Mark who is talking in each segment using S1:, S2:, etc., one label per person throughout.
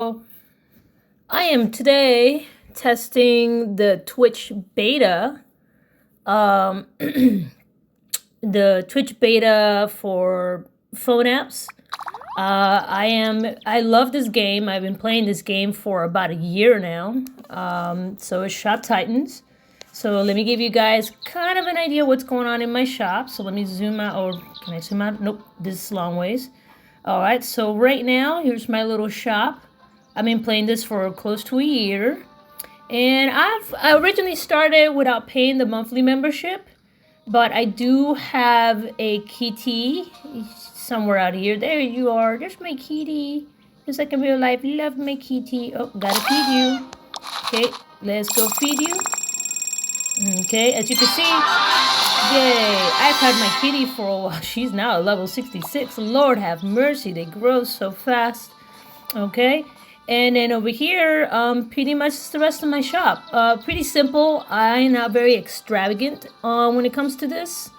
S1: I am today testing the Twitch beta, um, the Twitch beta for phone apps. I love this game. I've been playing this game for about a year now. So it's Shop Titans. So let me give you guys kind of an idea what's going on in my shop. So let me zoom out, or can I zoom out? Nope, this is long ways. All right, so right now, here's my little shop. I've been playing this for close to a year. And I originally started without paying the monthly membership, but I do have a kitty somewhere out here. There you are. There's my kitty. Just like in real life. Love my kitty. Oh, gotta feed you. Okay, let's go feed you. Okay, as you can see, yay, I've had my kitty for a while. She's now at level 66. Lord have mercy, they grow so fast. Okay, and then over here, pretty much the rest of my shop. Pretty simple. I'm not very extravagant when it comes to this.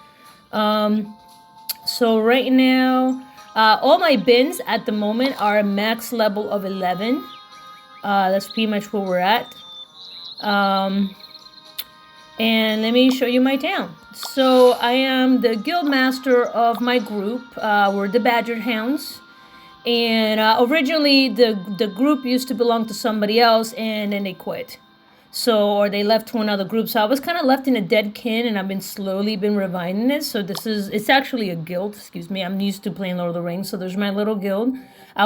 S1: So right now, all my bins at the moment are a max level of 11. That's pretty much where we're at. And let me show you my town. So I am the guild master of my group. We're the Badgered Hounds. And originally the group used to belong to somebody else, and then they quit. So, or they left to another group. So I was kind of left in a dead kin, and I've been slowly reviving it. So it's actually a guild, excuse me. I'm used to playing Lord of the Rings. So there's my little guild.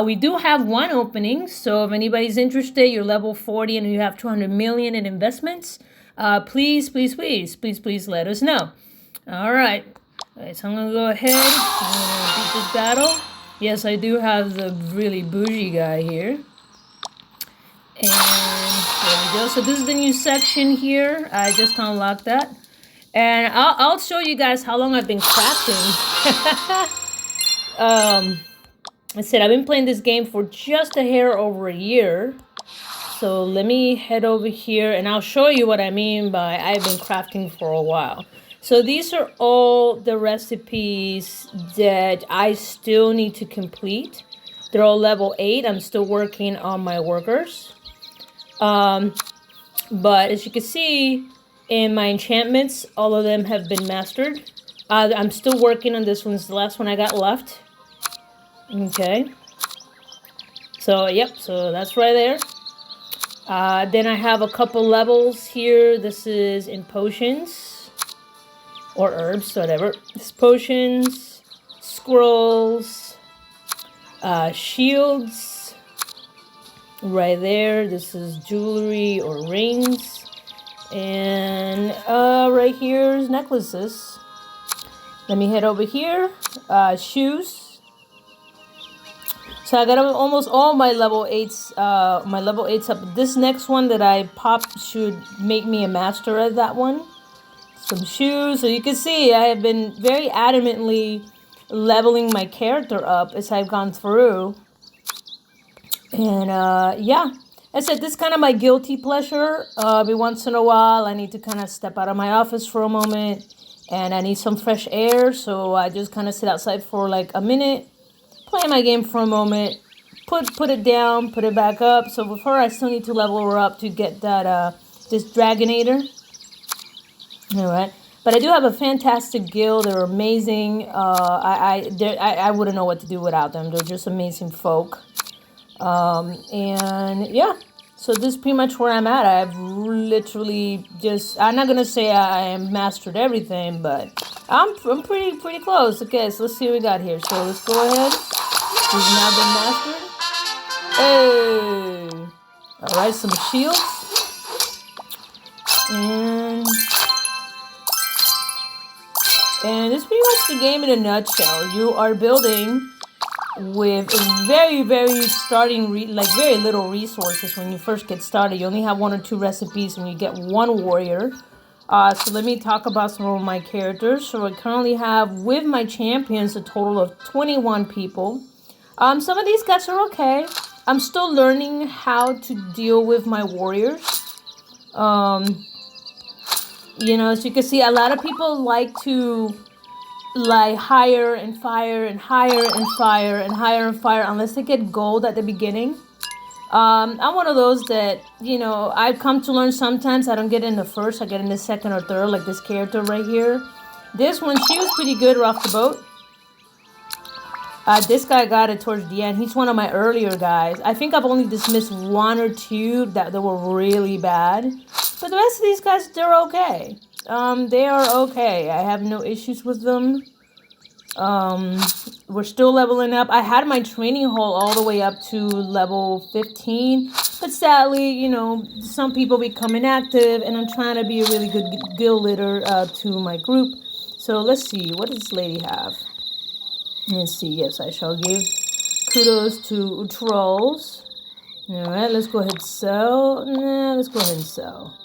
S1: We do have one opening. So if anybody's interested, you're level 40 and you have 200 million in investments, please let us know. All right, so I'm gonna go ahead and beat this battle. Yes, I do have the really bougie guy here. And there we go. So this is the new section here. I just unlocked that. And I'll show you guys how long I've been crafting. I said I've been playing this game for just a hair over a year. So let me head over here and I'll show you what I mean by I've been crafting for a while. So these are all the recipes that I still need to complete. They're all level 8. I'm still working on my workers. But as you can see in my enchantments, all of them have been mastered. I'm still working on this one. It's the last one I got left. Okay. So, yep. So that's right there. Then I have a couple levels here. This is in potions or herbs, whatever. This potions, scrolls, shields. Right there. This is jewelry or rings, and right here is necklaces. Let me head over here. Shoes. So I got almost all my level 8s, up. This next one that I popped should make me a master at that one. Some shoes. So you can see I have been very adamantly leveling my character up as I've gone through. And yeah, I said this is kind of my guilty pleasure. Every once in a while I need to kind of step out of my office for a moment. And I need some fresh air. So I just kind of sit outside for like a minute. Play my game for a moment, put it down, put it back up. So before I still need to level her up to get that this Dragonator. All right, but I do have a fantastic guild. They're amazing. I wouldn't know what to do without them. They're just amazing folk. And yeah, so this is pretty much where I'm at. I've literally just, I'm not gonna say I mastered everything, but I'm pretty close. Okay, so let's see what we got here. So let's go ahead. We've now been mastered. Hey! Alright, some shields. And it's pretty much the game in a nutshell. You are building with very starting, very little resources when you first get started. You only have 1 or 2 recipes and you get 1 warrior. So let me talk about some of my characters. So I currently have, with my champions, a total of 21 people. Some of these guys are okay. I'm still learning how to deal with my warriors. You know, as you can see, a lot of people like to hire and fire and hire and fire and hire and fire unless they get gold at the beginning. I'm one of those that, I've come to learn sometimes I don't get in the first, I get in the second or third, like this character right here. This one, she was pretty good right off the boat. This guy got it towards the end. He's one of my earlier guys. I think I've only dismissed one or two that were really bad. But the rest of these guys, they're okay. They are okay. I have no issues with them. We're still leveling up. I had my training hall all the way up to level 15. But sadly, some people become inactive. And I'm trying to be a really good guild leader to my group. So let's see. What does this lady have? Let's see. Yes, I shall give kudos to trolls. Alright, let's go ahead and sell. Let's go ahead and sell.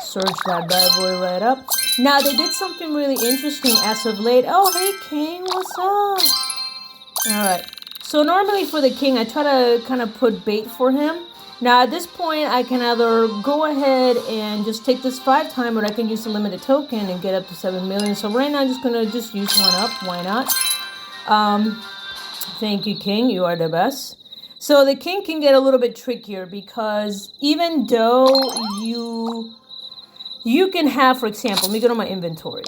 S1: Search that bad boy right up. Now, they did something really interesting as of late. Oh, hey, King. What's up? Alright. So, normally for the King, I try to kind of put bait for him. Now, at this point, I can either go ahead and just take this 5 time, or I can use the limited token and get up to 7 million. So, right now, I'm just going to just use one up. Why not? Thank you, King. You are the best. So the King can get a little bit trickier because even though you can have, for example, let me go to my inventory.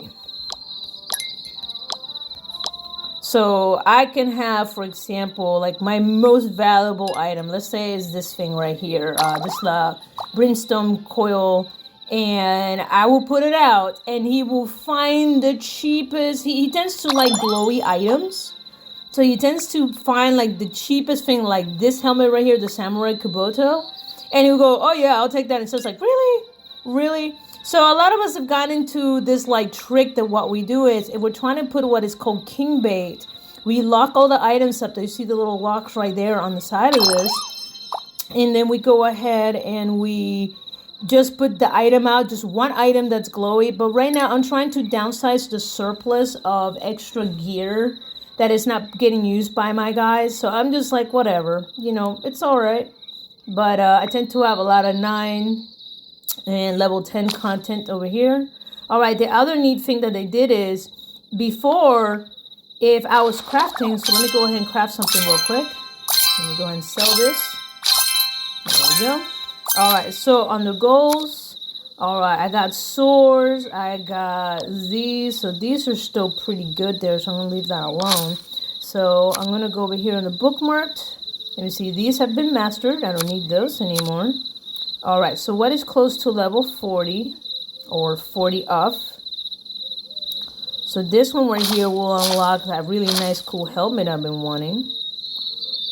S1: So I can have, for example, like my most valuable item, let's say is this thing right here, this brimstone coil. And I will put it out, and he will find the cheapest. He tends to like glowy items. So he tends to find like the cheapest thing, like this helmet right here, the Samurai Kuboto. And he'll go, oh yeah, I'll take that. And so it's like, really? Really? So a lot of us have gotten into this like trick that what we do is, if we're trying to put what is called king bait, we lock all the items up. You see the little locks right there on the side of this. And then we go ahead and we just put the item out, just one item that's glowy. But right now I'm trying to downsize the surplus of extra gear that is not getting used by my guys. So I'm just like, whatever, it's all right. But I tend to have a lot of 9 and level 10 content over here. All right, the other neat thing that they did is, before, if I was crafting, so let me go ahead and craft something real quick. Let me go ahead and sell this. There we go. All right, so on the goals, all right, I got swords, I got these, so these are still pretty good there, so I'm going to leave that alone. So I'm going to go over here on the bookmarked. Let me see, these have been mastered, I don't need those anymore. All right, so what is close to level 40, or 40 up? So this one right here will unlock that really nice cool helmet I've been wanting.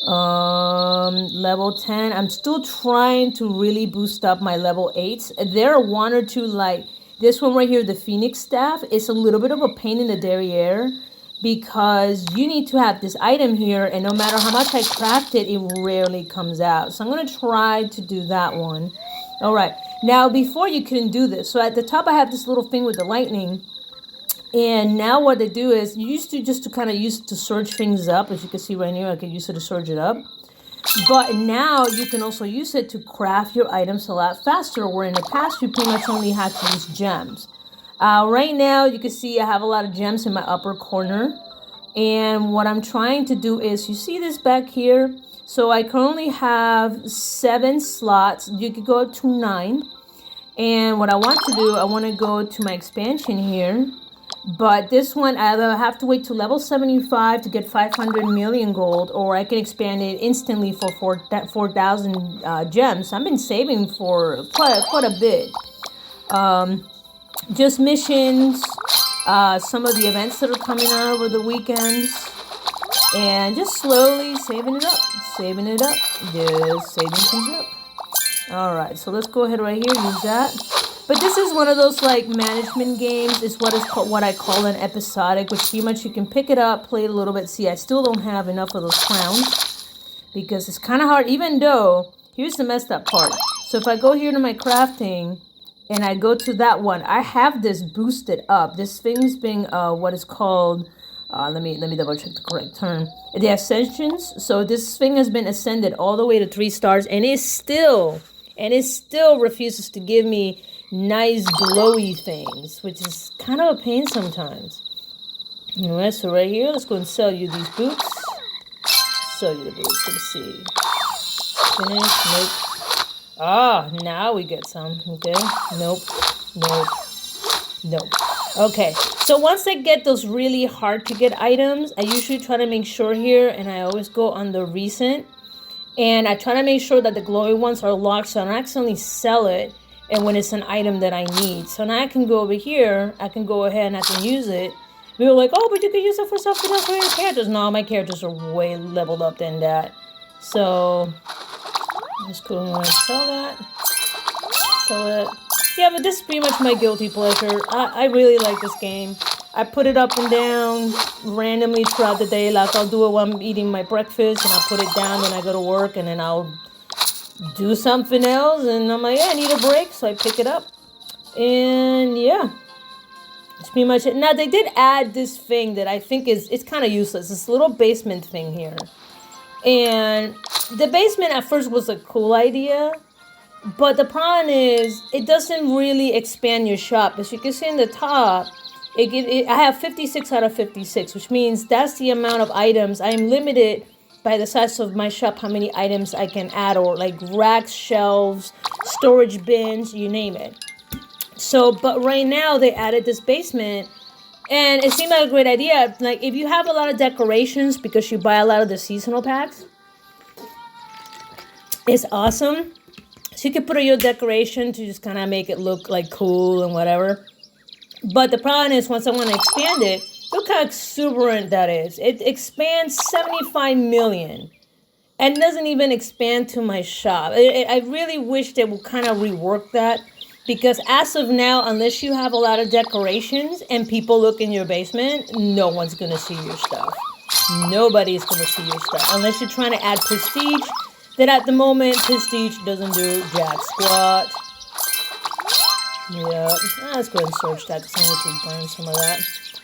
S1: Level 10. I'm still trying to really boost up my level 8s. There are 1 or 2, like this one right here, the Phoenix staff. It's a little bit of a pain in the derriere because you need to have this item here, and no matter how much I craft it, it rarely comes out. So I'm going to try to do that one. All right. Now, before you couldn't do this. So at the top, I have this little thing with the lightning. And now what they do is, you used to just to kind of use it to surge things up. As you can see right here, I can use it to surge it up. But now you can also use it to craft your items a lot faster, where in the past you pretty much only had to use gems. Right now you can see I have a lot of gems in my upper corner. And what I'm trying to do is, you see this back here? So I currently have 7 slots. You could go up to 9. And what I want to do, I want to go to my expansion here. But this one, I either have to wait to level 75 to get 500 million gold, or I can expand it instantly for 4,000 gems. I've been saving for quite a bit. Just missions, some of the events that are coming out over the weekends, and just slowly saving it up, just saving things up. All right, so let's go ahead right here, use that. But this is one of those like management games. It's what I call an episodic, which pretty much you can pick it up, play it a little bit. See, I still don't have enough of those crowns because it's kind of hard, even though, here's the messed up part. So if I go here to my crafting and I go to that one, I have this boosted up. This thing's being what is called, let me double check the correct term. The ascensions. So this thing has been ascended all the way to 3 stars, and it still refuses to give me nice glowy things, which is kind of a pain sometimes. Alright, so right here, let's go and sell you these boots. Sell you the boots. Let's see. Finish. Nope. Ah, now we get some. Okay. Nope. Nope. Nope. Okay. So once I get those really hard to get items, I usually try to make sure here, and I always go on the recent, and I try to make sure that the glowy ones are locked so I don't accidentally sell it, and when it's an item that I need. So now I can go over here, I can go ahead and I can use it. People are like, oh, but you can use it for something else for your characters. No, my characters are way leveled up than that. So let's go and sell that. Sell it. Yeah, but this is pretty much my guilty pleasure. I really like this game. I put it up and down randomly throughout the day. Like I'll do it while I'm eating my breakfast, and I'll put it down, then I go to work, and then I'll do something else, and I'm like, yeah, I need a break, so I pick it up. And yeah, that's pretty much it. Now they did add this thing that I think it's kind of useless. This little basement thing here. And the basement at first was a cool idea, but the problem is it doesn't really expand your shop. As you can see in the top, I have 56 out of 56, which means that's the amount of items. I am limited by the size of my shop, how many items I can add, or like racks, shelves, storage bins, you name it. So, but right now they added this basement, and it seemed like a great idea. Like if you have a lot of decorations because you buy a lot of the seasonal packs, it's awesome. So you can put your decoration to just kind of make it look like cool and whatever. But the problem is once I want to expand it, look how exuberant that is. It expands 75 million and doesn't even expand to my shop. I really wish they would kind of rework that, because as of now, unless you have a lot of decorations and people look in your basement, no one's going to see your stuff. Nobody's going to see your stuff unless you're trying to add prestige. That at the moment, prestige doesn't do jack squat. Yeah, let's go ahead and search that because I need to burn some of that.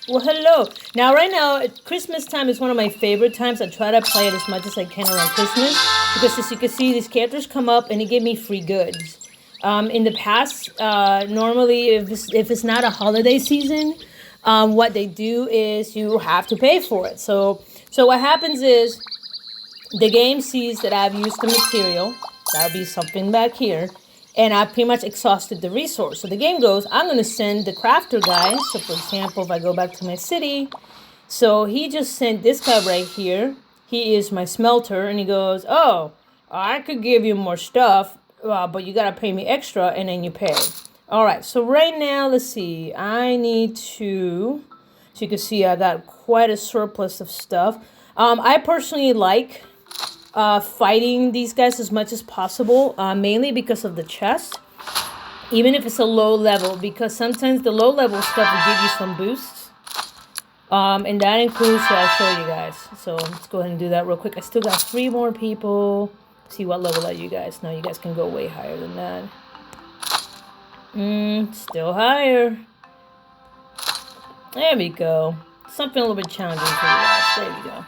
S1: Well, hello. Now, right now, Christmas time is one of my favorite times. I try to play it as much as I can around Christmas because, as you can see, these characters come up and they give me free goods. In the past, normally, if it's not a holiday season, what they do is you have to pay for it. So what happens is the game sees that I've used the material. That'll be something back here. And I pretty much exhausted the resource. So the game goes, I'm going to send the crafter guy. So for example, if I go back to my city, so he just sent this guy right here. He is my smelter. And he goes, oh, I could give you more stuff, but you got to pay me extra, and then you pay. All right. So right now, let's see. I need to, so you can see I got quite a surplus of stuff. I personally like fighting these guys as much as possible, mainly because of the chest, even if it's a low level, because sometimes the low level stuff will give you some boosts, and that includes, I'll show you guys. So let's go ahead and do that real quick. I still got 3 more people. See what level are you guys. Now you guys can go way higher than that. Still higher. There we go. Something a little bit challenging for you guys. There you go.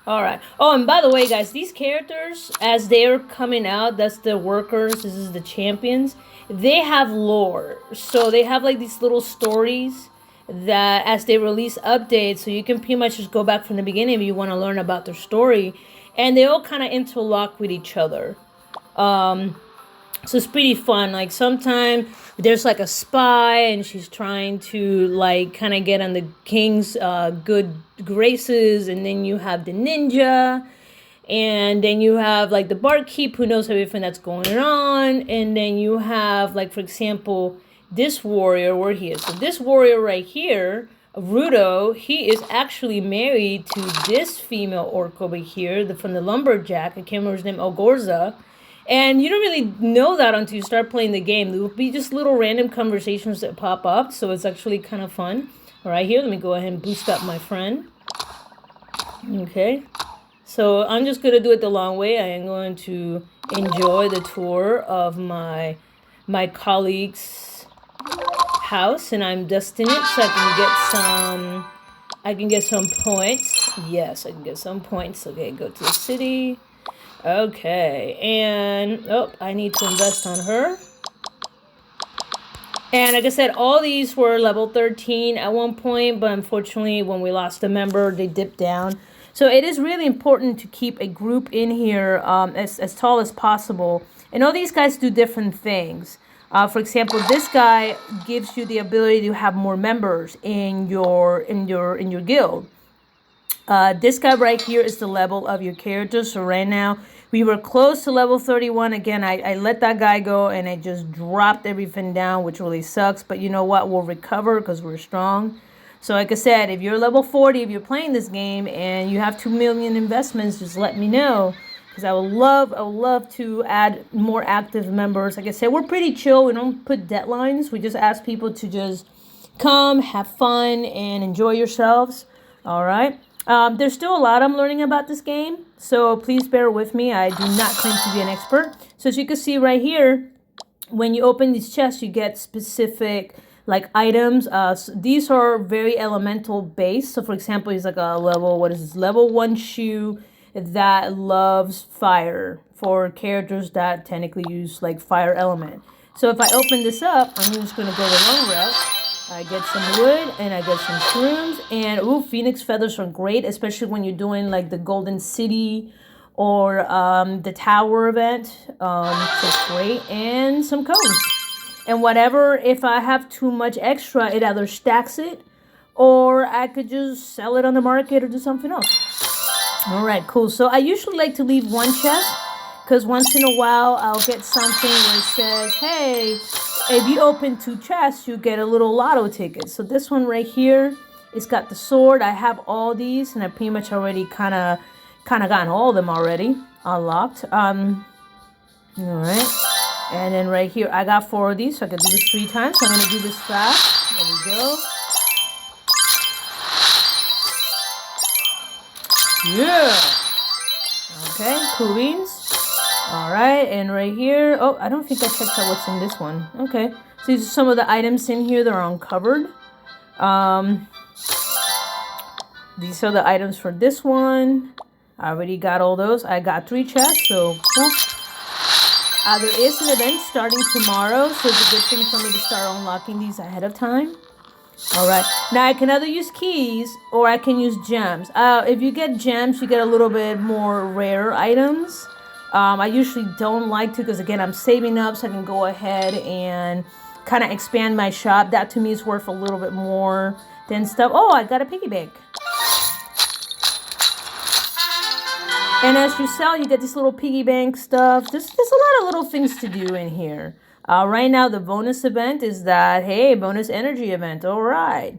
S1: All right. Oh, and by the way, guys, these characters, as they're coming out, that's the workers, this is the champions, they have lore. So they have like these little stories that as they release updates, so you can pretty much just go back from the beginning if you want to learn about their story. And they all kind of interlock with each other. So it's pretty fun. Like sometimes there's like a spy and she's trying to like kind of get on the king's good graces, and then you have the ninja, and then you have like the barkeep who knows everything that's going on, and then you have like, for example, this warrior where he is. So this warrior right here, Rudo, he is actually married to this female orc over here, from the lumberjack. I can't remember his name, Ogorza. And you don't really know that until you start playing the game. There will be just little random conversations that pop up, so it's actually kind of fun. All right, here, let me go ahead and boost up my friend. Okay, so I'm just going to do it the long way. I am going to enjoy the tour of my colleague's house, and I'm dusting it so I can get some points. Yes, I can get some points. Okay, go to the city. Okay, and I need to invest on her. And like I said, all these were level 13 at one point, but unfortunately when we lost a member, they dipped down. So it is really important to keep a group in here as tall as possible. And all these guys do different things. For example, this guy gives you the ability to have more members in your guild. This guy right here is the level of your character. So right now we were close to level 31. Again, I let that guy go and I just dropped everything down, which really sucks. But you know what? We'll recover because we're strong. So like I said, if you're level 40, if you're playing this game and you have 2 million investments, just let me know. Because I would love to add more active members. Like I said, we're pretty chill. We don't put deadlines. We just ask people to just come, have fun, and enjoy yourselves. All right. There's still a lot I'm learning about this game, so please bear with me. I do not claim to be an expert. So as you can see right here, when you open these chests, you get specific like items. So these are very elemental based. So for example, it's like a level 1 shoe that loves fire for characters that technically use like fire element. So if I open this up, I'm just going to go the long route. I get some wood and I get some shrooms, and ooh, phoenix feathers are great, especially when you're doing like the Golden City or the Tower event. So it's great, and some cones. And whatever, if I have too much extra, it either stacks it or I could just sell it on the market or do something else. All right, cool. So I usually like to leave one chest because once in a while I'll get something where it says, hey, if you open 2 chests, you get a little lotto ticket. So this one right here, it's got the sword. I have all these, and I pretty much already kind of gotten all of them already unlocked. All right. And then right here, I got 4 of these, so I can do this 3 times. So I'm going to do this fast. There we go. Yeah. Okay, cool beans. All right, and right here, oh, I don't think I checked out what's in this one. Okay, so these are some of the items in here that are uncovered. These are the items for this one. I already got all those. I got 3 chests, so whoop. There is an event starting tomorrow, so it's a good thing for me to start unlocking these ahead of time. All right, now I can either use keys or I can use gems. If you get gems, you get a little bit more rare items. I usually don't like to because, again, I'm saving up so I can go ahead and kind of expand my shop. That to me is worth a little bit more than stuff. Oh, I got a piggy bank. And as you sell, you get this little piggy bank stuff. There's a lot of little things to do in here. Right now, the bonus event is that, hey, bonus energy event. All right.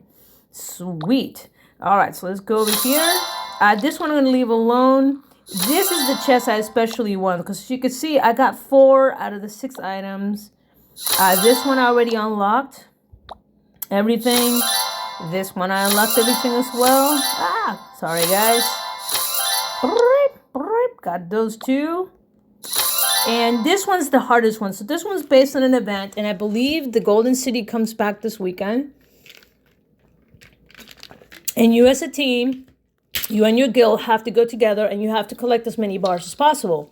S1: Sweet. All right, so let's go over here. This one I'm going to leave alone. This is the chest I especially want because as you can see, I got 4 out of the 6 items. This one I already unlocked everything. This one I unlocked everything as well. Sorry guys. Got those 2. And this one's the hardest one. So this one's based on an event, and I believe the Golden City comes back this weekend. And you as a team, you and your guild have to go together and you have to collect as many bars as possible.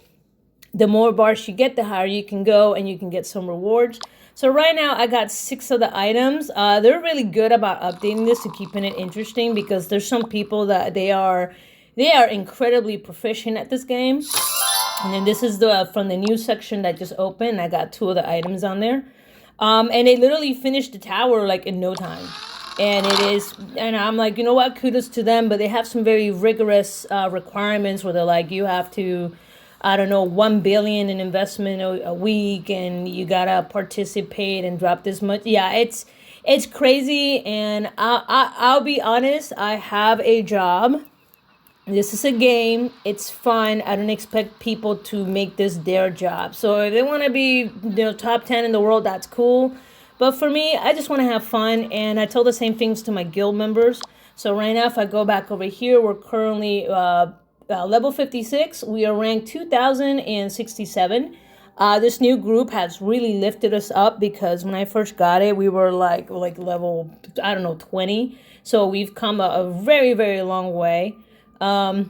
S1: The more bars you get, the higher you can go and you can get some rewards. So right now I got 6 of the items. They're really good about updating this to keeping it interesting because there's some people that they are incredibly proficient at this game. And then this is from the new section that just opened. I got 2 of the items on there. And they literally finished the tower like in no time. And I'm like, you know what, kudos to them, but they have some very rigorous requirements where they're like, you have to, I don't know, 1 billion in investment a week, and you gotta participate and drop this much. Yeah, it's crazy, and I'll be honest, I have a job. This is a game. It's fun. I don't expect people to make this their job. So if they want to be, top 10 in the world, that's cool. But for me, I just want to have fun, and I tell the same things to my guild members. So right now, if I go back over here, we're currently level 56. We are ranked 2067. This new group has really lifted us up because when I first got it, we were like level, I don't know, 20. So we've come a very, very long way. So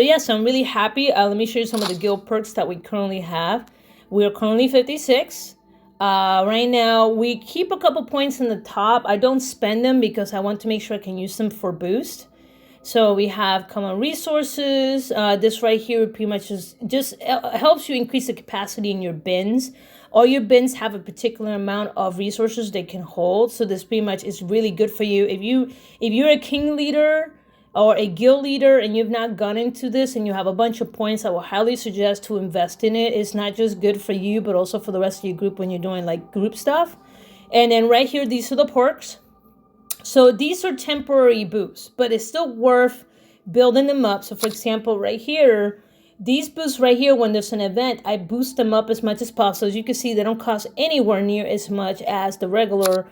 S1: yes, I'm really happy. Let me show you some of the guild perks that we currently have. We are currently 56. Right now, we keep a couple points in the top. I don't spend them because I want to make sure I can use them for boost. So we have common resources. This right here pretty much just helps you increase the capacity in your bins. All your bins have a particular amount of resources they can hold. So this pretty much is really good for you. If you're a king leader or a guild leader and you've not gone into this and you have a bunch of points, I will highly suggest to invest in it. It's not just good for you, but also for the rest of your group when you're doing like group stuff. And then right here, these are the perks. So these are temporary boosts, but it's still worth building them up. So for example, right here, these boosts right here, when there's an event, I boost them up as much as possible. As you can see, they don't cost anywhere near as much as the regular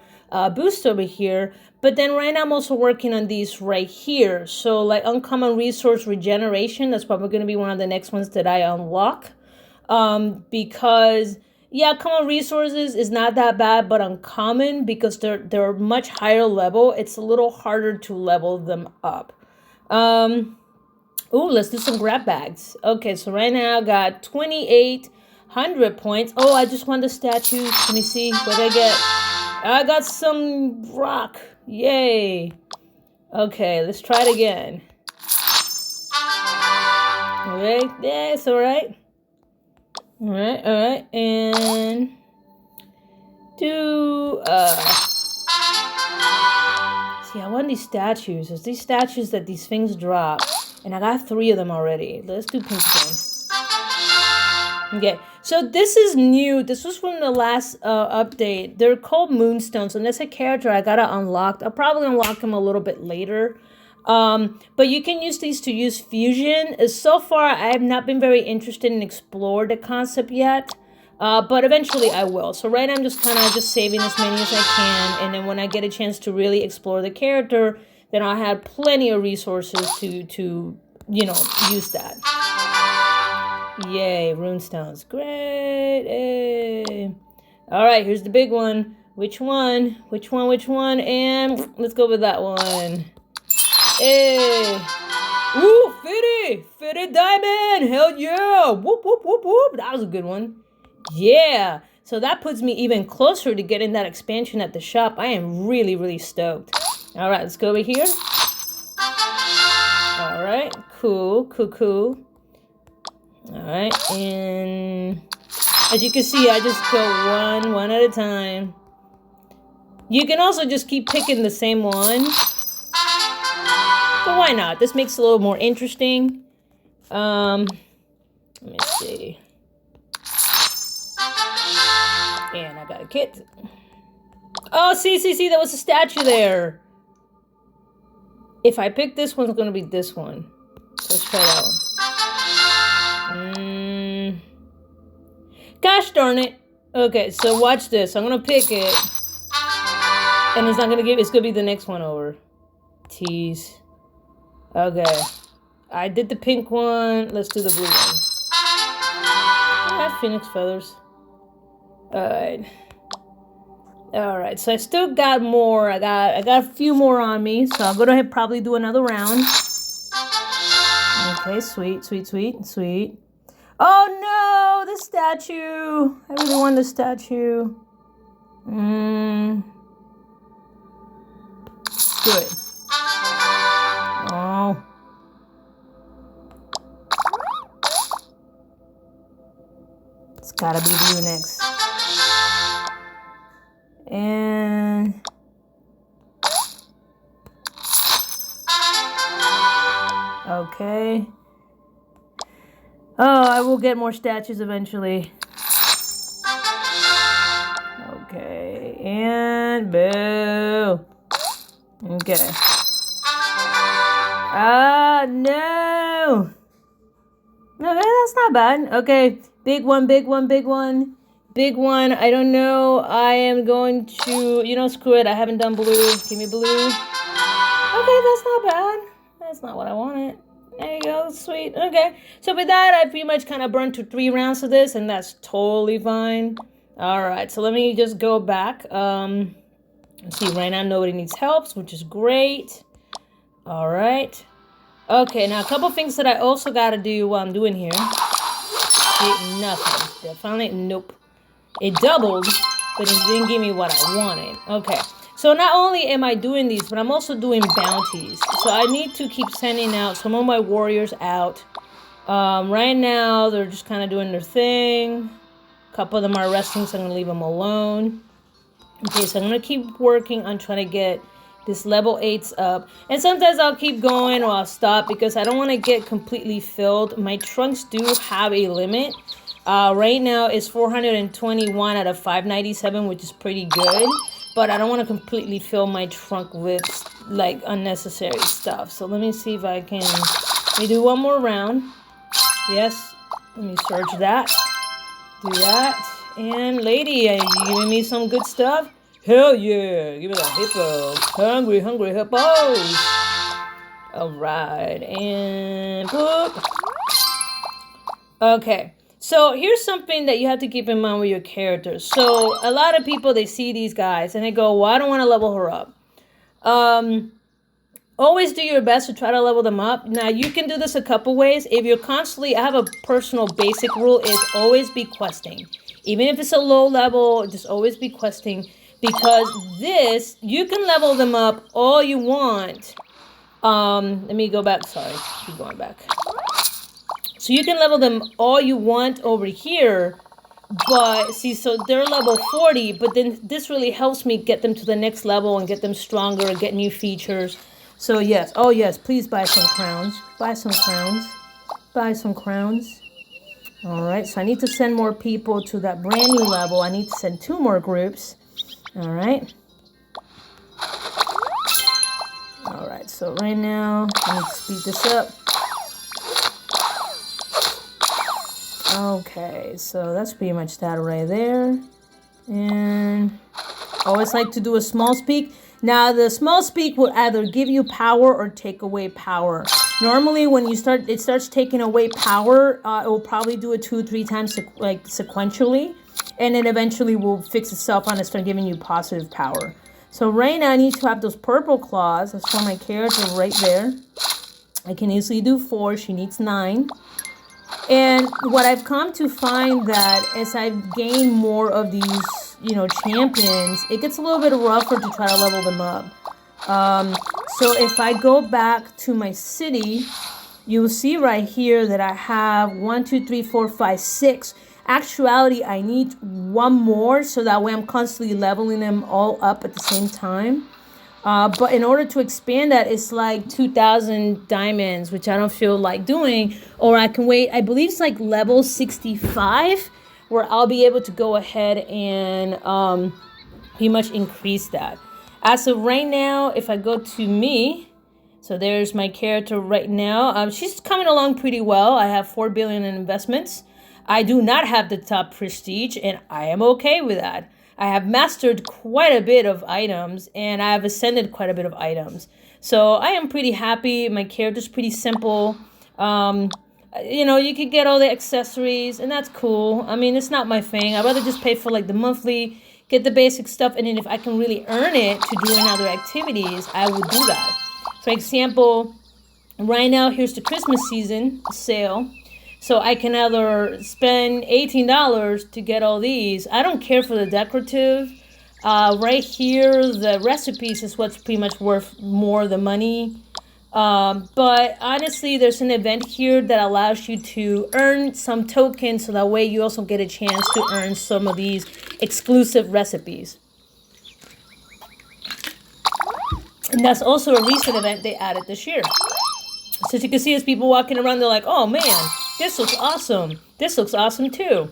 S1: boost over here. But then right now I'm also working on these right here. So like uncommon resource regeneration, that's probably going to be one of the next ones that I unlock. Because yeah, common resources is not that bad, but uncommon, because they're much higher level, it's a little harder to level them up. Ooh, let's do some grab bags. Okay, so right now I got 2,800 points. Oh, I just won the statues. Let me see what I get. I got some rock. Yay. Okay, let's try it again. Okay, yeah, it's all right. All right, and do, see, I want these statues. It's these statues that these things drop, and I got 3 of them already. Let's do pink again. Okay, so this is new. This was from the last update. They're called moonstones, and that's a character I gotta unlock. I'll probably unlock him a little bit later. But you can use these to use fusion. So far, I have not been very interested in explore the concept yet, but eventually I will. So right now I'm just kind of just saving as many as I can, and then when I get a chance to really explore the character, then I'll have plenty of resources to you know, use that. Yay, runestones. Great. Hey. All right, here's the big one. Which one? Which one? And let's go with that one. Hey. Ooh, 50 diamond. Hell yeah. Whoop, whoop, whoop, whoop. That was a good one. Yeah. So that puts me even closer to getting that expansion at the shop. I am really, really stoked. All right, let's go over here. All right, cool. All right, and as you can see, I just go one at a time. You can also just keep picking the same one. But why not? This makes it a little more interesting. Let me see. And I got a kit. Oh, see, there was a statue there. If I pick this one, it's going to be this one. Let's try that one. Gosh darn it. Okay, so watch this. I'm going to pick it. And it's not going to give, it's going to be the next one over. Tease. Okay. I did the pink one. Let's do the blue one. I have phoenix feathers. Alright, so I still got more. I got a few more on me, so I'll go ahead and probably do another round. Okay, sweet. Oh no, the statue. I really want the statue. Good. Oh. It's gotta be blue next. And okay. Oh, I will get more statues eventually. Okay, and boo. Okay. Ah, no. Okay, that's not bad. Okay, big one. Big one, I don't know. I am going to, you know, screw it. I haven't done blue. Give me blue. Okay, that's not bad. That's not what I wanted. There you go. Sweet. Okay. So with that, I pretty much kind of burned to 3 rounds of this, and that's totally fine. All right. So let me just go back. Let's see. Right now, nobody needs help, which is great. All right. Okay. Now, a couple things that I also got to do while I'm doing here. See, nothing. Finally, nope. It doubled, but it didn't give me what I wanted. Okay, So not only am I doing these, but I'm also doing bounties. So I need to keep sending out some of my warriors out. Right now, they're just kind of doing their thing. A couple of them are resting, so I'm going to leave them alone. Okay, so I'm going to keep working on trying to get this level 8s up. And sometimes I'll keep going or I'll stop because I don't want to get completely filled. My trunks do have a limit. Right now it's 421 out of 597, which is pretty good. But I don't want to completely fill my trunk with like unnecessary stuff. So let me see if I can. Let me do one more round. Yes, let me search that. Do that. And lady, are you giving me some good stuff? Hell yeah! Give me the hippo. Hungry, hungry hippos. Alright, and boop. Okay, so here's something that you have to keep in mind with your characters. So a lot of people, they see these guys and they go, well, I don't want to level her up. Always do your best to try to level them up. Now, you can do this a couple ways. If you're constantly, I have a personal basic rule, is always be questing. Even if it's a low level, just always be questing. Because this, you can level them up all you want. Let me go back. Sorry, keep going back. So you can level them all you want over here. But see, so they're level 40. But then this really helps me get them to the next level and get them stronger and get new features. So yes, oh yes, please buy some crowns. Buy some crowns. Buy some crowns. All right, so I need to send more people to that brand new level. I need to send 2 more groups. All right. All right, so right now, I need to speed this up. Okay, so that's pretty much that right there. And I always like to do a small speak. Now, the small speak will either give you power or take away power. Normally, when you start, it starts taking away power. It will probably do it 2 or 3 times, like sequentially, and then eventually will fix itself on and start giving you positive power. So right now, I need to have those purple claws. That's for my character right there. I can easily do 4. She needs 9. And what I've come to find that as I've gained more of these, champions, it gets a little bit rougher to try to level them up. So if I go back to my city, you'll see right here that I have 1, 2, 3, 4, 5, 6. Actuality, I need 1 more so that way I'm constantly leveling them all up at the same time. But in order to expand that, it's like 2,000 diamonds, which I don't feel like doing. Or I can wait, I believe it's like level 65, where I'll be able to go ahead and pretty much increase that. As of right now, if I go to me, so there's my character right now. She's coming along pretty well. I have 4 billion in investments. I do not have the top prestige, and I am okay with that. I have mastered quite a bit of items, and I have ascended quite a bit of items. So I am pretty happy. My character's pretty simple. You could get all the accessories, and that's cool. I mean, it's not my thing. I'd rather just pay for like the monthly, get the basic stuff, and then if I can really earn it to doing other activities, I would do that. For example, right now, here's the Christmas season sale. So I can either spend $18 to get all these. I don't care for the decorative. Right here, the recipes is what's pretty much worth more the money. But honestly, there's an event here that allows you to earn some tokens so that way you also get a chance to earn some of these exclusive recipes. And that's also a recent event they added this year. So as you can see, as people walking around, they're like, oh man, this looks awesome. This looks awesome too.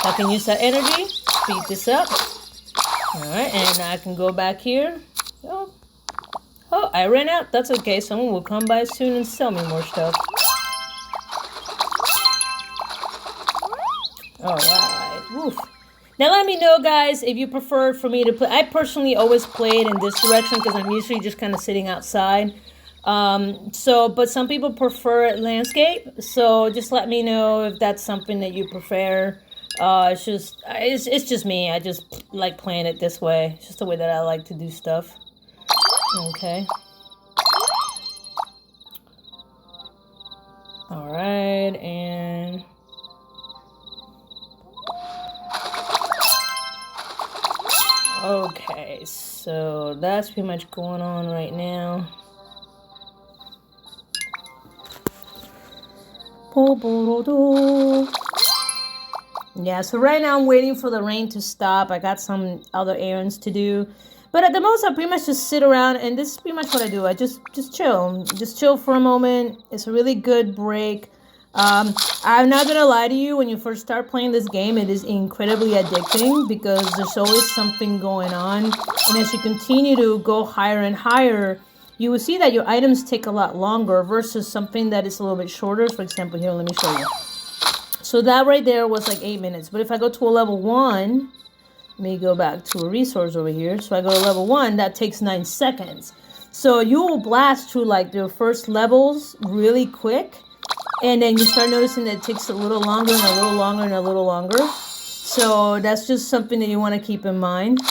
S1: I can use that energy, speed this up. All right, and I can go back here. Oh, I ran out. That's okay. Someone will come by soon and sell me more stuff. All right. Woof. Now let me know, guys, if you prefer for me to play. I personally always play it in this direction because I'm usually just kind of sitting outside. But some people prefer landscape. So just let me know if that's something that you prefer. It's just me. I just like playing it this way. It's just the way that I like to do stuff. Okay. All right, and Okay, so that's pretty much going on right now. Yeah, so right now I'm waiting for the rain to stop. I got some other errands to do. But at the most, I pretty much just sit around, and this is pretty much what I do. I just chill. Just chill for a moment. It's a really good break. I'm not gonna lie to you, when you first start playing this game, it is incredibly addicting because there's always something going on. And as you continue to go higher and higher, you will see that your items take a lot longer versus something that is a little bit shorter. For example, here, let me show you. So that right there was like 8 minutes. But if I go to a level 1, let me go back to a resource over here. So I go to level 1, that takes 9 seconds. So you will blast through like the first levels really quick. And then you start noticing that it takes a little longer and a little longer and a little longer. So that's just something that you want to keep in mind.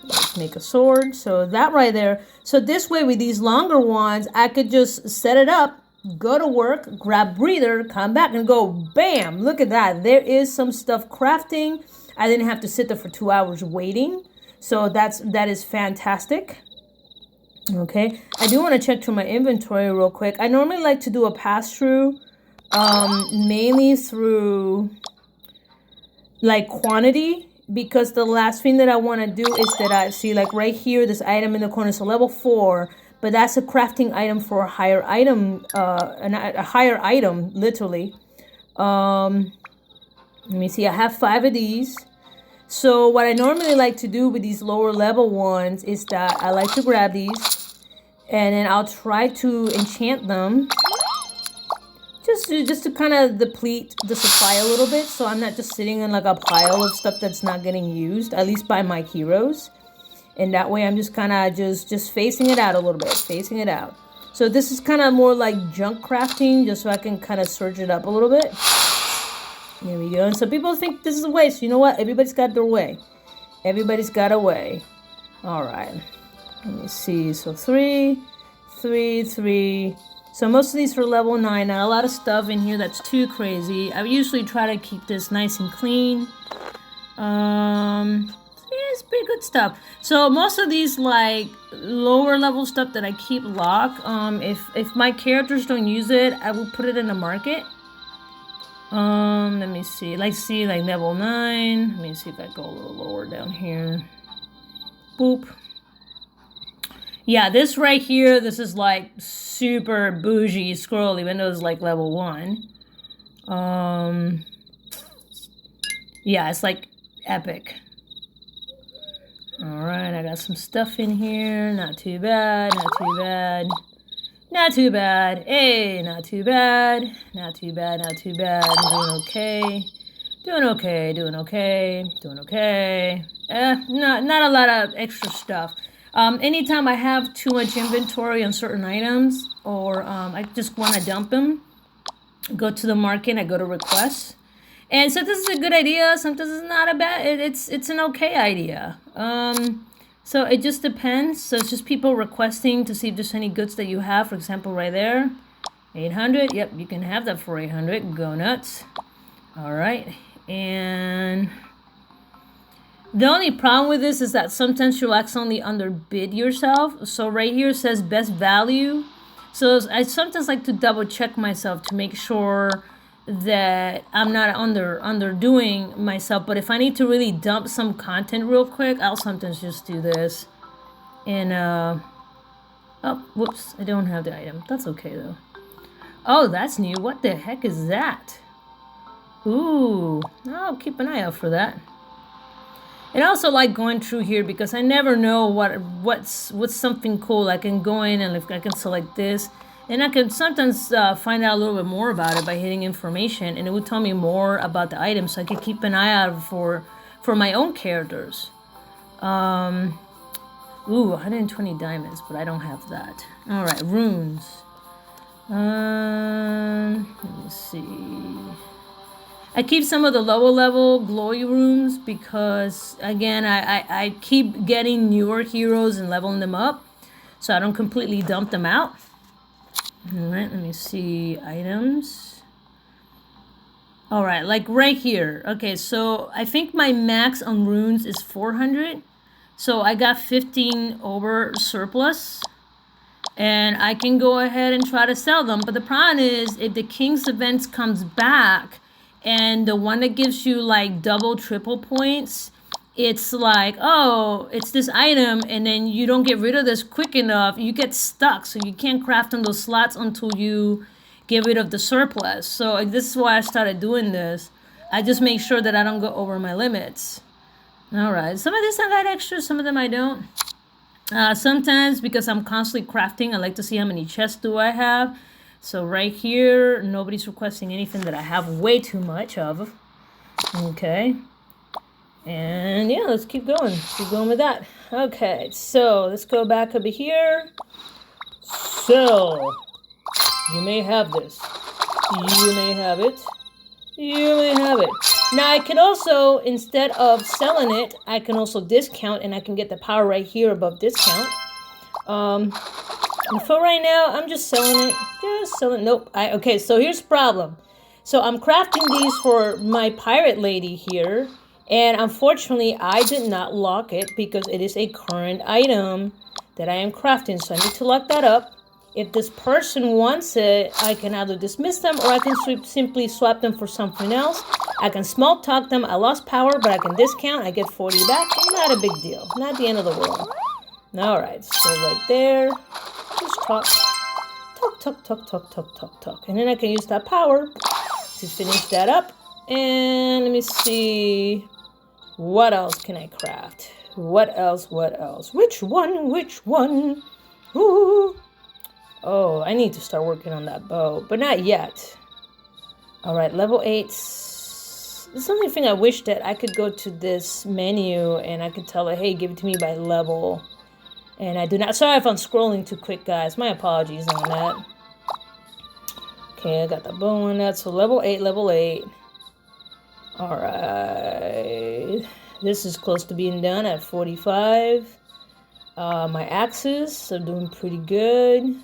S1: Let's make a sword. So that right there. So this way with these longer ones, I could just set it up, go to work, grab breather, come back and go bam. Look at that. There is some stuff crafting. I didn't have to sit there for 2 hours waiting. So that is fantastic. Okay, I do want to check through my inventory real quick. I normally like to do a pass-through, mainly through like quantity, because the last thing that I want to do is that I see like right here, this item in the corner is a level 4, but that's a crafting item for a higher item, a higher item, literally. Let me see, I have 5 of these. So what I normally like to do with these lower level ones is that I like to grab these and then I'll try to enchant them just to kind of deplete the supply a little bit, so I'm not just sitting in like a pile of stuff that's not getting used, at least by my heroes. And that way I'm just kind of just phasing it out a little bit, phasing it out. So this is kind of more like junk crafting, just so I can kind of surge it up a little bit. There we go. And so people think this is a waste. You know what? Everybody's got their way. Everybody's got a way. All right. Let me see. So 3, 3, 3. So most of these are level 9. Not a lot of stuff in here that's too crazy. I usually try to keep this nice and clean. Yeah, it's pretty good stuff. So most of these like lower level stuff that I keep locked, if my characters don't use it, I will put it in the market. Let me see. Like level 9. Let me see if I go a little lower down here. Boop. Yeah, this right here, this is like super bougie scroll, even though it's like level 1. Yeah, it's like epic. Alright, I got some stuff in here. Not too bad, not too bad. Not too bad. Hey, not too bad. Not too bad, not too bad. I'm doing okay. Doing okay, doing okay, doing okay. Not a lot of extra stuff. Anytime I have too much inventory on certain items, or I just want to dump them, go to the market, I go to requests. And sometimes it's a good idea, sometimes it's not a bad, it's an okay idea. So it just depends. So it's just people requesting to see if there's any goods that you have. For example, right there, 800. Yep, you can have that for 800. Go nuts. All right. And the only problem with this is that sometimes you'll accidentally underbid yourself. So right here it says best value. So I sometimes like to double check myself to make sure that I'm not underdoing myself. But if I need to really dump some content real quick, I'll sometimes just do this. And oh, whoops, I don't have the item. That's okay though. Oh, that's new. What the heck is that? Ooh, I'll keep an eye out for that. And I also like going through here because I never know what's something cool. I can go in and if I can select this, and I can sometimes find out a little bit more about it by hitting information, and it would tell me more about the item, so I could keep an eye out for my own characters. Ooh, 120 diamonds, but I don't have that. All right, runes. Let me see. I keep some of the lower level glory rooms because, again, I keep getting newer heroes and leveling them up, so I don't completely dump them out. All right, let me see items. All right, like right here. Okay, so I think my max on runes is 400. So I got 15 over surplus. And I can go ahead and try to sell them. But the problem is, if the King's Events comes back, and the one that gives you like double, triple points, it's like, oh, it's this item, and then you don't get rid of this quick enough, you get stuck. So you can't craft on those slots until you get rid of the surplus. So this is why I started doing this. I just make sure that I don't go over my limits. All right, some of this I got extra, some of them I don't. Sometimes because I'm constantly crafting, I like to see how many chests do I have. So right here, nobody's requesting anything that I have way too much of. Okay. And yeah, let's keep going. Keep going with that. Okay, so let's go back over here. So, you may have this. You may have it. You may have it. Now I can also, instead of selling it, I can also discount, and I can get the power right here above discount. And for right now, I'm just selling it. Just selling. Nope. Okay, so here's the problem. So I'm crafting these for my pirate lady here. And unfortunately, I did not lock it because it is a current item that I am crafting. So I need to lock that up. If this person wants it, I can either dismiss them, or I can simply swap them for something else. I can small talk them. I lost power, but I can discount. I get 40 back. Not a big deal. Not the end of the world. All right, so right there, just talk. Talk, talk, talk, talk, talk, talk, talk. And then I can use that power to finish that up. And let me see. What else can I craft? What else? What else? Which one? Which one? Ooh. Oh, I need to start working on that bow, but not yet. All right, level 8. This is the only thing I wish that I could go to this menu and I could tell it, hey, give it to me by level. And I do not. Sorry if I'm scrolling too quick, guys. My apologies on that. Okay, I got the bow on that. So level 8, level 8. All right. This is close to being done at 45. My axes are doing pretty good.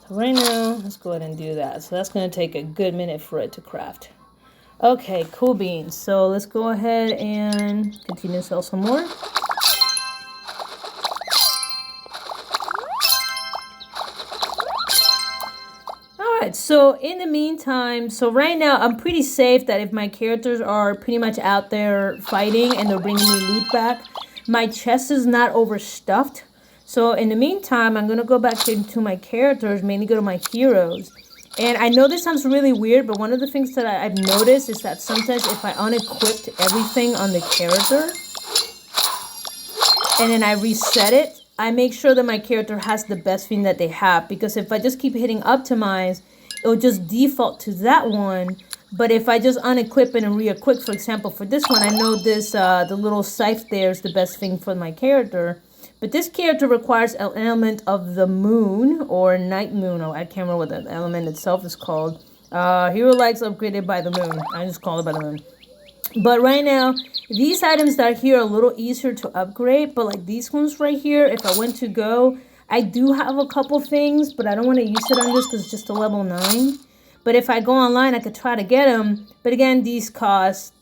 S1: So right now, let's go ahead and do that. So that's going to take a good minute for it to craft. Okay, cool beans. So let's go ahead and continue to sell some more. Alright, so in the meantime, so right now I'm pretty safe that if my characters are pretty much out there fighting and they're bringing me loot back, my chest is not overstuffed. So in the meantime, I'm going to go back into my characters, mainly go to my heroes. And I know this sounds really weird, but one of the things that I've noticed is that sometimes if I unequipped everything on the character and then I reset it, I make sure that my character has the best thing that they have. Because if I just keep hitting optimize, it'll just default to that one. But if I just unequip it and re-equip, for example, for this one, I know this the little scythe there is the best thing for my character. But this character requires an element of the moon or night moon. Oh, I can't remember what the element itself is called. Hero likes upgraded by the moon. I just call it by the moon. But right now, these items that are here are a little easier to upgrade. But like these ones right here, if I went to go, I do have a couple things, but I don't want to use it on this because it's just a level 9. But if I go online, I could try to get them. But again, these cost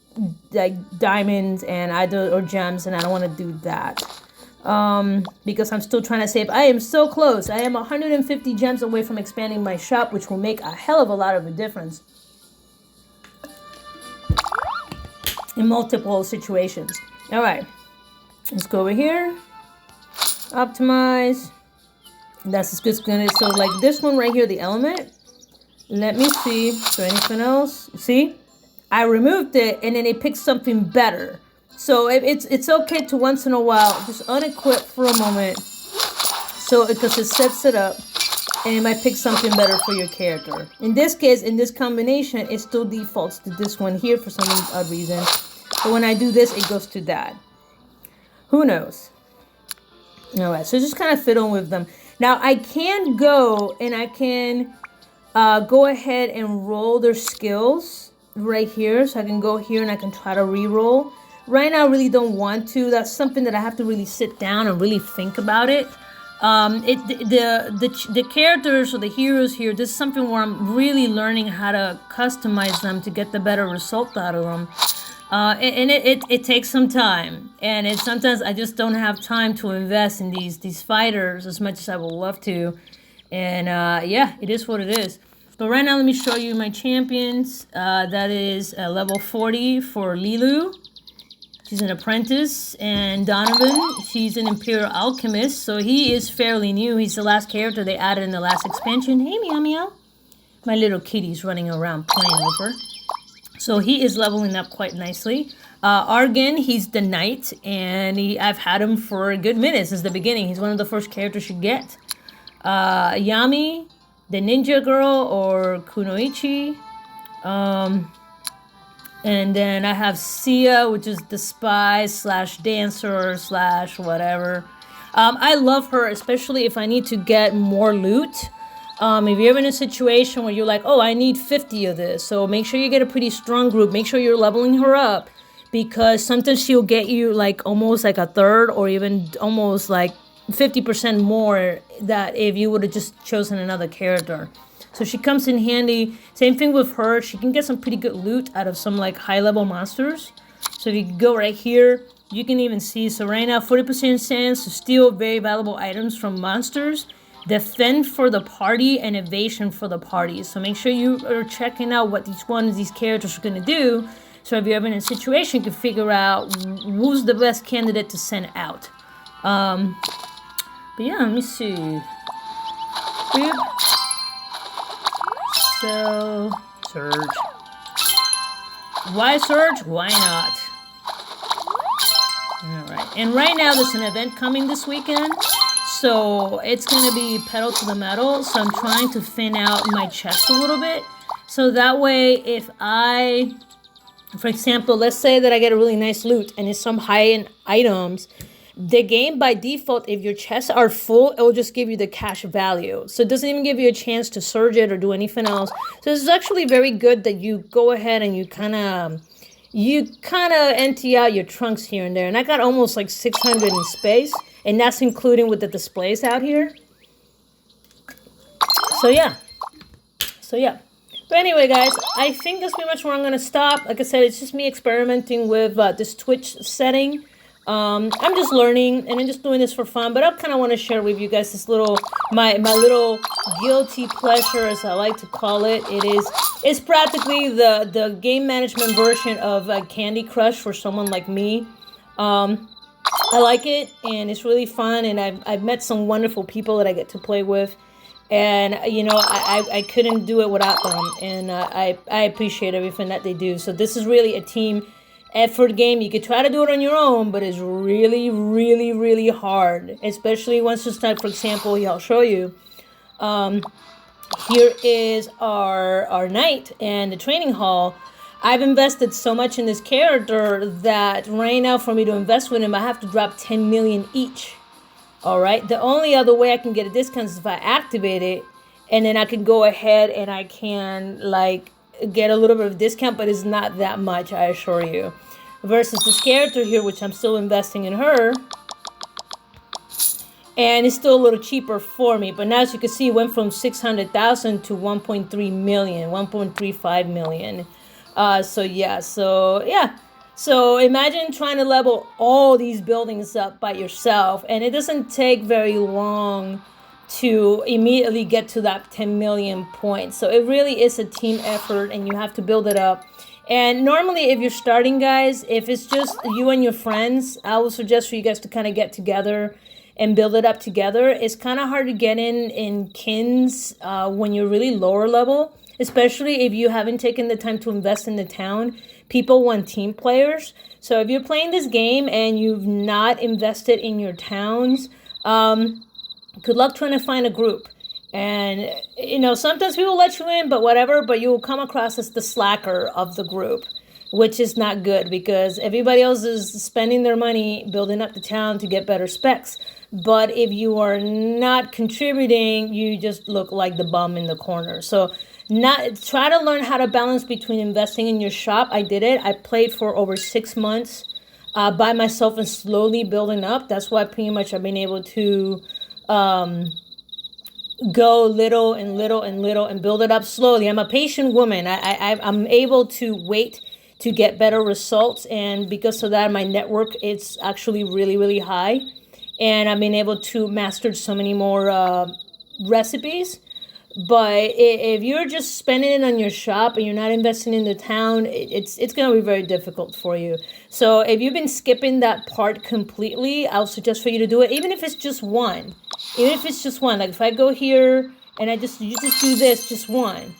S1: like diamonds and or gems, and I don't want to do that. Because I'm still trying to save. I am so close. I am 150 gems away from expanding my shop, which will make a hell of a lot of a difference in multiple situations. All right, let's go over here. Optimize. That's just gonna, so like this one right here, the element. Let me see. Is there anything else? See, I removed it and then it picked something better. So it's okay to once in a while just unequip for a moment, so because it sets it up and it might pick something better for your character. In this case, in this combination, it still defaults to this one here for some odd reason. But when I do this, it goes to that. Who knows? All right, so just kind of fiddle with them. Now I can go and I can go ahead and roll their skills right here. So I can go here and I can try to re-roll. Right now, I really don't want to. That's something that I have to really sit down and really think about it. The characters or the heroes here, this is something where I'm really learning how to customize them to get the better result out of them. And it takes some time, and sometimes I just don't have time to invest in these fighters as much as I would love to. And yeah, it is what it is. So right now, let me show you my champions. That is level 40 for Lilu. She's an apprentice. And Donovan, she's an Imperial Alchemist. So he is fairly new. He's the last character they added in the last expansion. Hey, meow meow. My little kitty's running around playing with her. So he is leveling up quite nicely. Argan, he's the knight. And I've had him for a good minute since the beginning. He's one of the first characters you get. Yami, the ninja girl, or Kunoichi. And then I have Sia, which is the spy slash dancer slash whatever. I love her, especially if I need to get more loot. If you're in a situation where you're like, oh, I need 50 of this. So make sure you get a pretty strong group. Make sure you're leveling her up, because sometimes she'll get you like almost like a third or even almost like 50% more that if you would have just chosen another character. So she comes in handy. Same thing with her. She can get some pretty good loot out of some like high level monsters. So if you go right here, you can even see. So right now, 40% chance to steal very valuable items from monsters. Defend for the party and evasion for the party. So make sure you are checking out what each one of these characters are going to do. So if you're ever in a situation, you can figure out who's the best candidate to send out. But yeah, let me see. Boop. So, Surge. Why Surge? Why not? Alright, and right now there's an event coming this weekend. So it's going to be pedal to the metal. So I'm trying to thin out my chest a little bit. So that way, if I, for example, let's say that I get a really nice loot and it's some high-end items, the game by default, if your chests are full, it will just give you the cash value. So it doesn't even give you a chance to surge it or do anything else. So it's actually very good that you go ahead and you kind of empty out your trunks here and there. And I got almost like 600 in space. And that's including with the displays out here. So yeah. But anyway, guys, I think that's pretty much where I'm going to stop. Like I said, it's just me experimenting with this Twitch setting. I'm just learning, and I'm just doing this for fun. But I kind of want to share with you guys this little, my little guilty pleasure, as I like to call it. It's practically the game management version of Candy Crush for someone like me. I like it, and it's really fun, and I've met some wonderful people that I get to play with, and you know, I couldn't do it without them, and I appreciate everything that they do. So this is really a team effort game. You could try to do it on your own, but it's really, really, really hard, especially once you start. For example, here, I'll show you. Here is our knight and the training hall. I've invested so much in this character that right now for me to invest with him, I have to drop 10 million each. All right. The only other way I can get a discount is if I activate it, and then I can go ahead and I can like get a little bit of discount, but it's not that much, I assure you. Versus this character here, which I'm still investing in her. And it's still a little cheaper for me. But now, as you can see, it went from 600,000 to 1.3 million, 1.35 million. So imagine trying to level all these buildings up by yourself, and it doesn't take very long to immediately get to that 10 million points. So it really is a team effort, and you have to build it up. And normally, if you're starting, guys, if it's just you and your friends, I would suggest for you guys to kind of get together and build it up together. It's kind of hard to get in kins when you're really lower level. Especially if you haven't taken the time to invest in the town. People want team players. So if you're playing this game and you've not invested in your towns, good luck trying to find a group. And, you know, sometimes people let you in, but whatever. But you will come across as the slacker of the group, which is not good because everybody else is spending their money building up the town to get better specs. But if you are not contributing, you just look like the bum in the corner. So try to learn how to balance between investing in your shop. I did it. I played for over 6 months by myself and slowly building up. That's why pretty much I've been able to go little and little and little and build it up slowly. I'm a patient woman. I'm able to wait to get better results, and because of that, my network it's actually really really high, and I've been able to master so many more recipes. But if you're just spending it on your shop and you're not investing in the town, it's going to be very difficult for you. So if you've been skipping that part completely, I'll suggest for you to do it, even if it's just one. Even if it's just one. Like if I go here and you just do this, just one.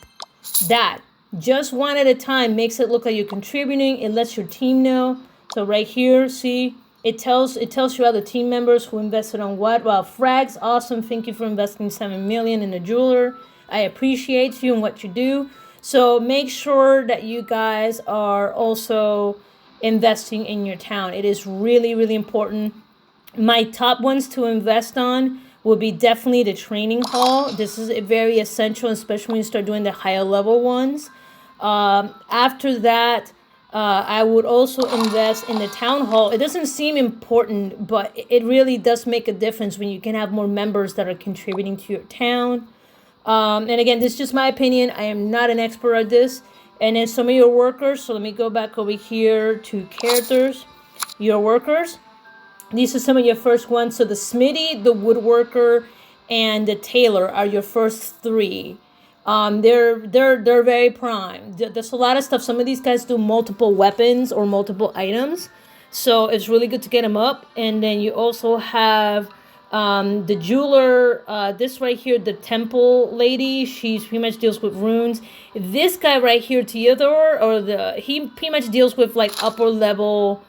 S1: That. Just one at a time makes it look like you're contributing. It lets your team know. So right here, see, it tells you other team members who invested on what. Well, Frags, awesome. Thank you for investing 7 million in a jeweler. I appreciate you and what you do. So make sure that you guys are also investing in your town. It is really, really important. My top ones to invest on will be definitely the training hall. This is very essential, especially when you start doing the higher level ones. After that, I would also invest in the town hall. It doesn't seem important, but it really does make a difference when you can have more members that are contributing to your town. And again, this is just my opinion. I am not an expert at this. And then some of your workers. So let me go back over here to characters. Your workers. These are some of your first ones. So the smithy, the woodworker, and the tailor are your first three. They're very prime. There's a lot of stuff. Some of these guys do multiple weapons or multiple items, so it's really good to get them up. And then you also have the jeweler. This right here, the temple lady. She pretty much deals with runes. This guy right here, Theodore, he pretty much deals with like upper level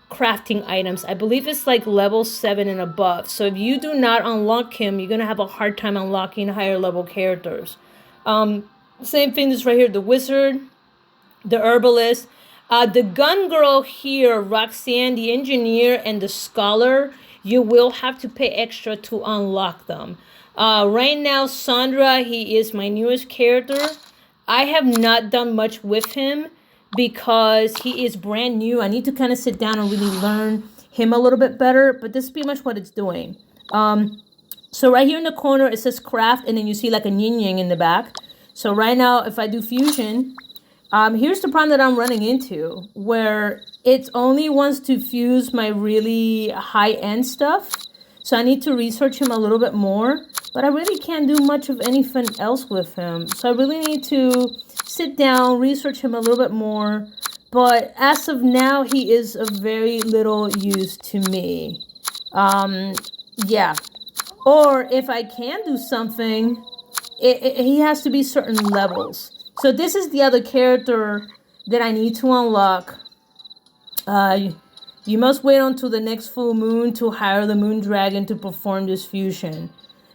S1: crafting items. I believe it's like level 7 and above. So if you do not unlock him, you're gonna have a hard time unlocking higher level characters. Same thing is right here, the wizard, the herbalist, the gun girl here, Roxanne, the engineer, and the scholar. You will have to pay extra to unlock them. Right now, Sandra, he is my newest character. I have not done much with him because he is brand new. I need to kind of sit down and really learn him a little bit better, but this is pretty much what it's doing. So right here in the corner, it says craft, and then you see like a yin yang in the back. So right now, if I do fusion, here's the problem that I'm running into, where it only wants to fuse my really high-end stuff. So I need to research him a little bit more, but I really can't do much of anything else with him. So I really need to sit down, research him a little bit more. But as of now, he is of very little use to me. Yeah. Or if I can do something, he has to be certain levels. So this is the other character that I need to unlock. You must wait until the next full moon to hire the moon dragon to perform this fusion.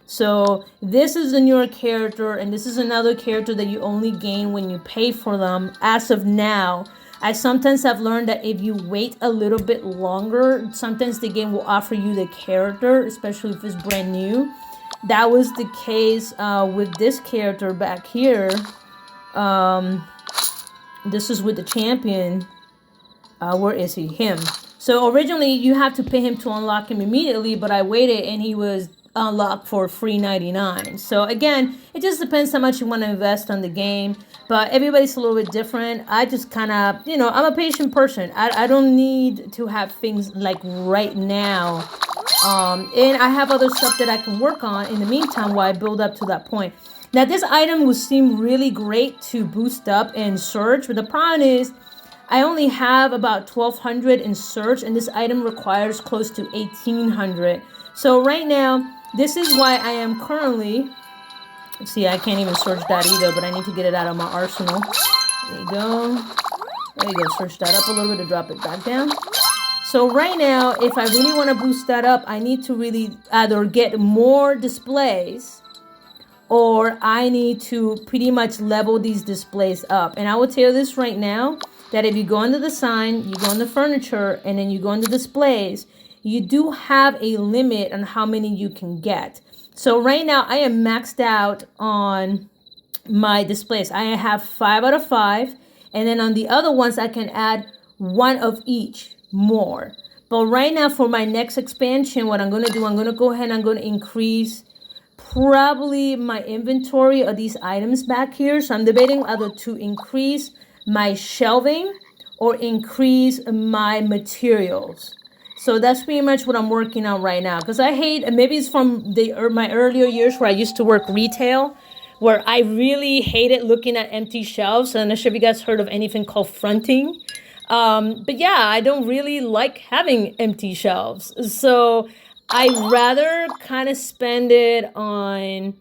S1: So this is a newer character, and this is another character that you only gain when you pay for them. As of now, I sometimes have learned that if you wait a little bit longer, sometimes the game will offer you the character, especially if it's brand new. That was the case with this character back here. This is with the champion. Where is he? Him. So originally you have to pay him to unlock him immediately, but I waited and he was unlocked for free 99. So again, it just depends how much you want to invest on the game. But everybody's a little bit different. I just kind of, I'm a patient person. I don't need to have things like right now. And I have other stuff that I can work on in the meantime while I build up to that point. Now, this item would seem really great to boost up and search, but the problem is I only have about 1,200 in search, and this item requires close to 1,800. So right now, this is why I am currently... See, I can't even search that either, but I need to get it out of my arsenal. There you go. There you go. Search that up a little bit to drop it back down. So right now, if I really want to boost that up, I need to really either get more displays or I need to pretty much level these displays up. And I will tell you this right now, that if you go under the sign, you go under furniture, and then you go under displays, you do have a limit on how many you can get. So right now I am maxed out on my displays. I have 5 out of 5. And then on the other ones, I can add 1 of each more. But right now for my next expansion, what I'm going to do, I'm going to go ahead and I'm going to increase probably my inventory of these items back here. So I'm debating whether to increase my shelving or increase my materials. So that's pretty much what I'm working on right now. Because I hate, and maybe it's from my earlier years where I used to work retail, where I really hated looking at empty shelves. And I'm not sure if you guys heard of anything called fronting. But yeah, I don't really like having empty shelves. So I'd rather kind of spend it on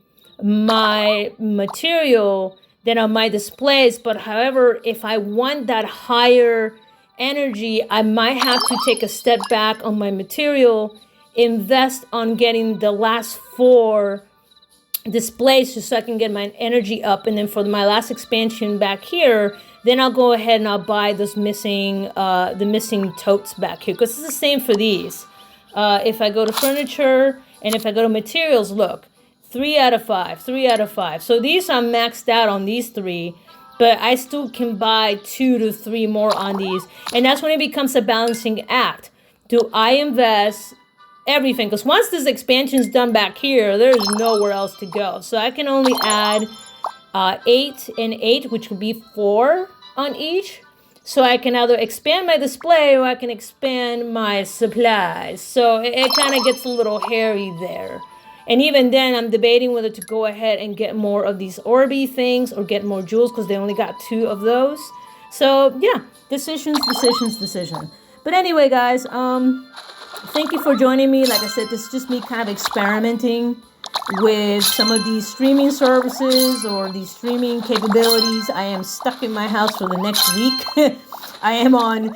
S1: my material than on my displays. But however, if I want that higher energy, I might have to take a step back on my material, invest on getting the last 4 displays just so I can get my energy up. And then for my last expansion back here, then I'll go ahead and I'll buy those missing, the missing totes back here. Because it's the same for these. If I go to furniture and if I go to materials, look, 3 out of 5, 3 out of 5. So these are maxed out on these 3, but I still can buy 2 to 3 more on these. And that's when it becomes a balancing act. Do I invest everything? Because once this expansion's done back here, there's nowhere else to go. So I can only add 8 and 8, which would be 4 on each. So I can either expand my display or I can expand my supplies. So it kind of gets a little hairy there. And even then, I'm debating whether to go ahead and get more of these Orby things or get more jewels because they only got 2 of those. So yeah, decisions. But anyway, guys, thank you for joining me. Like I said, this is just me kind of experimenting with some of these streaming services or these streaming capabilities. I am stuck in my house for the next week. I am on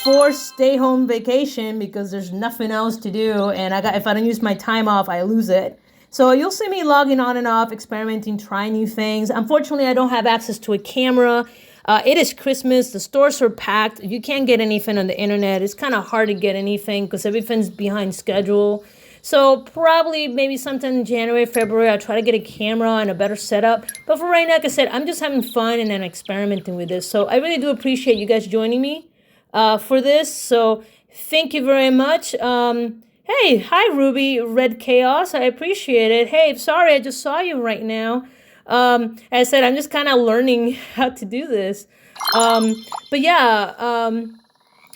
S1: forced stay-home vacation because there's nothing else to do, and if I don't use my time off, I lose it. So you'll see me logging on and off, experimenting, trying new things. Unfortunately, I don't have access to a camera. It is Christmas. The stores are packed. You can't get anything on the internet. It's kind of hard to get anything because everything's behind schedule. So probably maybe sometime in January, February, I'll try to get a camera and a better setup. But for right now, like I said, I'm just having fun and then experimenting with this. So I really do appreciate you guys joining me for this. So thank you very much. Hey, hi, Ruby Red Chaos. I appreciate it. Hey, sorry, I just saw you right now. As I said, I'm just kind of learning how to do this. But yeah,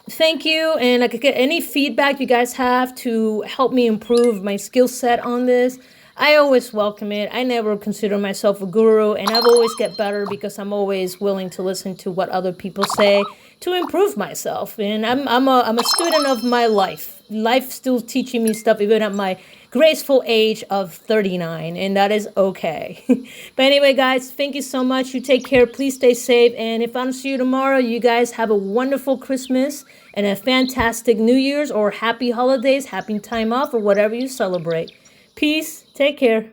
S1: thank you. And I could get any feedback you guys have to help me improve my skill set on this. I always welcome it. I never consider myself a guru, and I've always get better because I'm always willing to listen to what other people say to improve myself. And I'm a student of my life. Life still teaching me stuff even at my graceful age of 39, and that is okay. But anyway, guys, thank you so much. You take care. Please stay safe. And if I don't see you tomorrow, you guys have a wonderful Christmas and a fantastic New Year's or happy holidays, happy time off, or whatever you celebrate. Peace. Take care.